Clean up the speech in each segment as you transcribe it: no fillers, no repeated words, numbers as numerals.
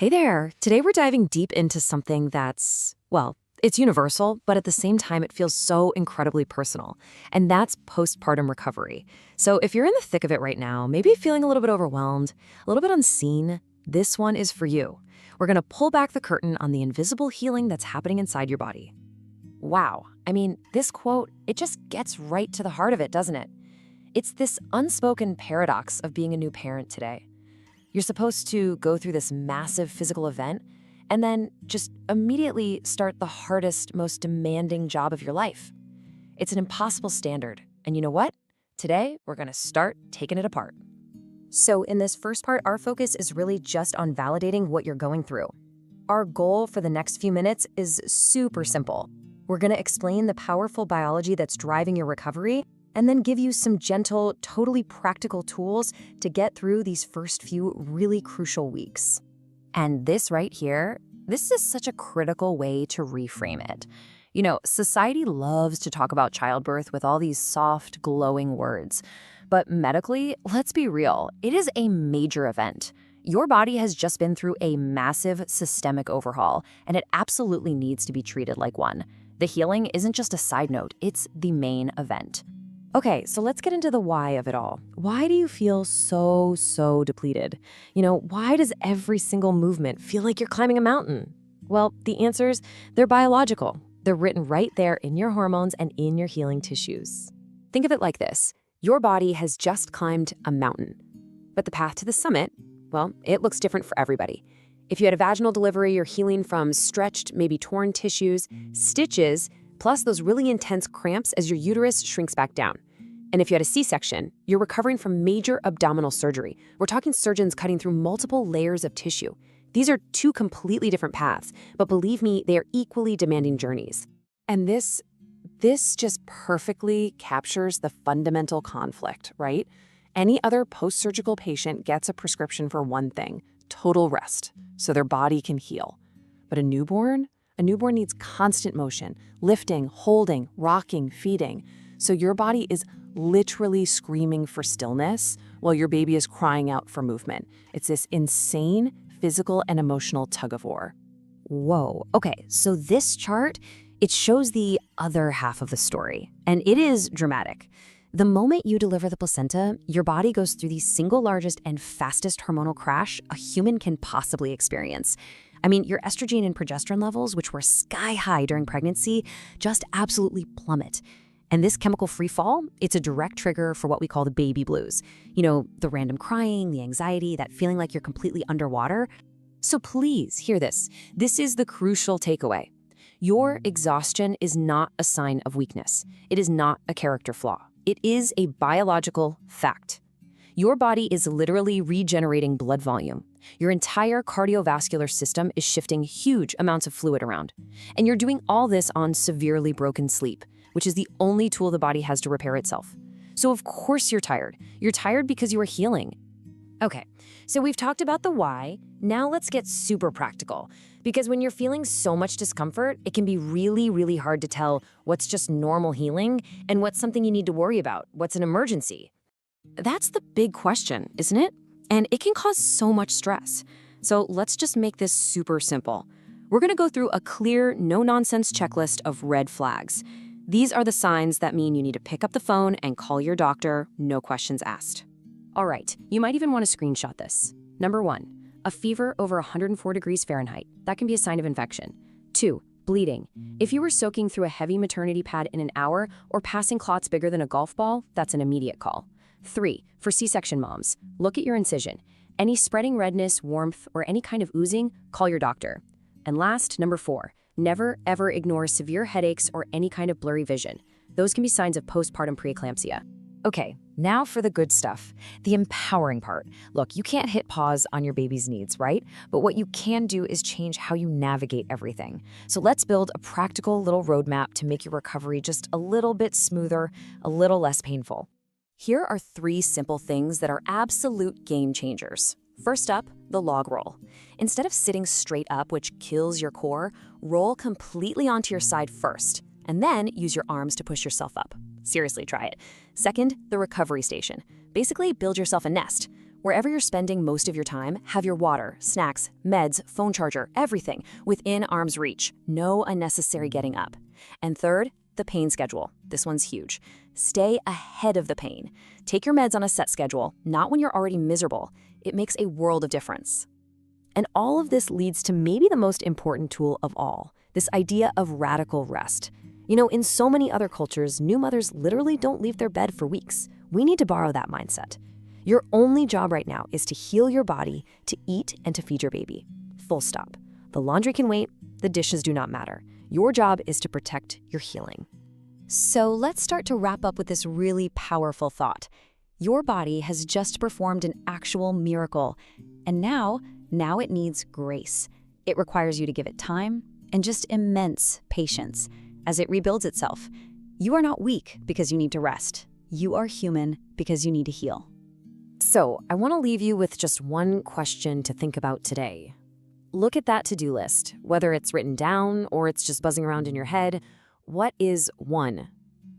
Hey there! Today we're diving deep into something that's, well, it's universal, but at the same time, it feels so incredibly personal. And that's postpartum recovery. So if you're in the thick of it right now, maybe feeling a little bit overwhelmed, a little bit unseen, this one is for you. We're going to pull back the curtain on the invisible healing that's happening inside your body. Wow. I mean, this quote, it just gets right to the heart of it, doesn't it? It's this unspoken paradox of being a new parent today. You're supposed to go through this massive physical event and then just immediately start the hardest, most demanding job of your life. It's an impossible standard. And you know what? Today, we're going to start taking it apart. So in this first part, our focus is really just on validating what you're going through. Our goal for the next few minutes is super simple. We're going to explain the powerful biology that's driving your recovery and then give you some gentle, totally practical tools to get through these first few really crucial weeks. And this right here, this is such a critical way to reframe it. You know, society loves to talk about childbirth with all these soft, glowing words. But medically, let's be real, it is a major event. Your body has just been through a massive systemic overhaul, and it absolutely needs to be treated like one. The healing isn't just a side note, it's the main event. Okay, so let's get into the why of it all. Why do you feel so depleted? You know, why does every single movement feel like you're climbing a mountain? Well, the answers, they're biological. They're written right there in your hormones and in your healing tissues. Think of it like this. Your body has just climbed a mountain. But the path to the summit, well, it looks different for everybody. If you had a vaginal delivery, you're healing from stretched, maybe torn tissues, stitches, plus those really intense cramps as your uterus shrinks back down. And if you had a C-section, you're recovering from major abdominal surgery. We're talking surgeons cutting through multiple layers of tissue. These are two completely different paths, but believe me, they are equally demanding journeys. And this just perfectly captures the fundamental conflict, right? Any other post-surgical patient gets a prescription for one thing, total rest, so their body can heal. But a newborn needs constant motion, lifting, holding, rocking, feeding. So your body is literally screaming for stillness while your baby is crying out for movement. It's this insane physical and emotional tug-of-war. Whoa, okay, so this chart, it shows the other half of the story, and it is dramatic. The moment you deliver the placenta, your body goes through the single largest and fastest hormonal crash a human can possibly experience. I mean, your estrogen and progesterone levels, which were sky high during pregnancy, just absolutely plummet. And this chemical free fall, it's a direct trigger for what we call the baby blues. You know, the random crying, the anxiety, that feeling like you're completely underwater. So please hear this. This is the crucial takeaway. Your exhaustion is not a sign of weakness. It is not a character flaw. It is a biological fact. Your body is literally regenerating blood volume. Your entire cardiovascular system is shifting huge amounts of fluid around. And you're doing all this on severely broken sleep, which is the only tool the body has to repair itself. So of course you're tired. You're tired because you are healing. Okay, so we've talked about the why. Now let's get super practical. Because when you're feeling so much discomfort, it can be really hard to tell what's just normal healing and what's something you need to worry about, what's an emergency. That's the big question, isn't it? And it can cause so much stress. So let's just make this super simple. We're going to go through a clear, no-nonsense checklist of red flags. These are the signs that mean you need to pick up the phone and call your doctor, no questions asked. All right, you might even want to screenshot this. Number 1, a fever over 104 degrees Fahrenheit. That can be a sign of infection. 2, bleeding. If you were soaking through a heavy maternity pad in an hour or passing clots bigger than a golf ball, that's an immediate call. 3, for C-section moms, look at your incision. Any spreading redness, warmth, or any kind of oozing, call your doctor. And last, number 4, never ever ignore severe headaches or any kind of blurry vision. Those can be signs of postpartum preeclampsia. Okay, now for the good stuff, the empowering part. Look, you can't hit pause on your baby's needs, right? But what you can do is change how you navigate everything. So let's build a practical little roadmap to make your recovery just a little bit smoother, a little less painful. Here are 3 simple things that are absolute game changers. First up, the log roll. Instead of sitting straight up, which kills your core, roll completely onto your side first, and then use your arms to push yourself up. Seriously, try it. Second, the recovery station. Basically, build yourself a nest. Wherever you're spending most of your time, have your water, snacks, meds, phone charger, everything within arm's reach. No unnecessary getting up. And third, the pain schedule. This one's huge. Stay ahead of the pain. Take your meds on a set schedule, not when you're already miserable. It makes a world of difference. And all of this leads to maybe the most important tool of all, this idea of radical rest. You know, in so many other cultures, new mothers literally don't leave their bed for weeks. We need to borrow that mindset. Your only job right now is to heal your body, to eat, and to feed your baby. Full stop. The laundry can wait. The dishes do not matter. Your job is to protect your healing. So let's start to wrap up with this really powerful thought. Your body has just performed an actual miracle, and now it needs grace. It requires you to give it time and just immense patience as it rebuilds itself. You are not weak because you need to rest. You are human because you need to heal. So I want to leave you with just one question to think about today. Look at that to-do list, whether it's written down or it's just buzzing around in your head. What is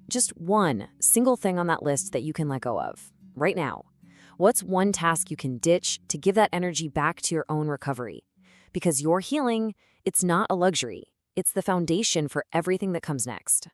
just one single thing on that list that you can let go of right now? What's one task you can ditch to give that energy back to your own recovery? Because your healing, it's not a luxury. It's the foundation for everything that comes next.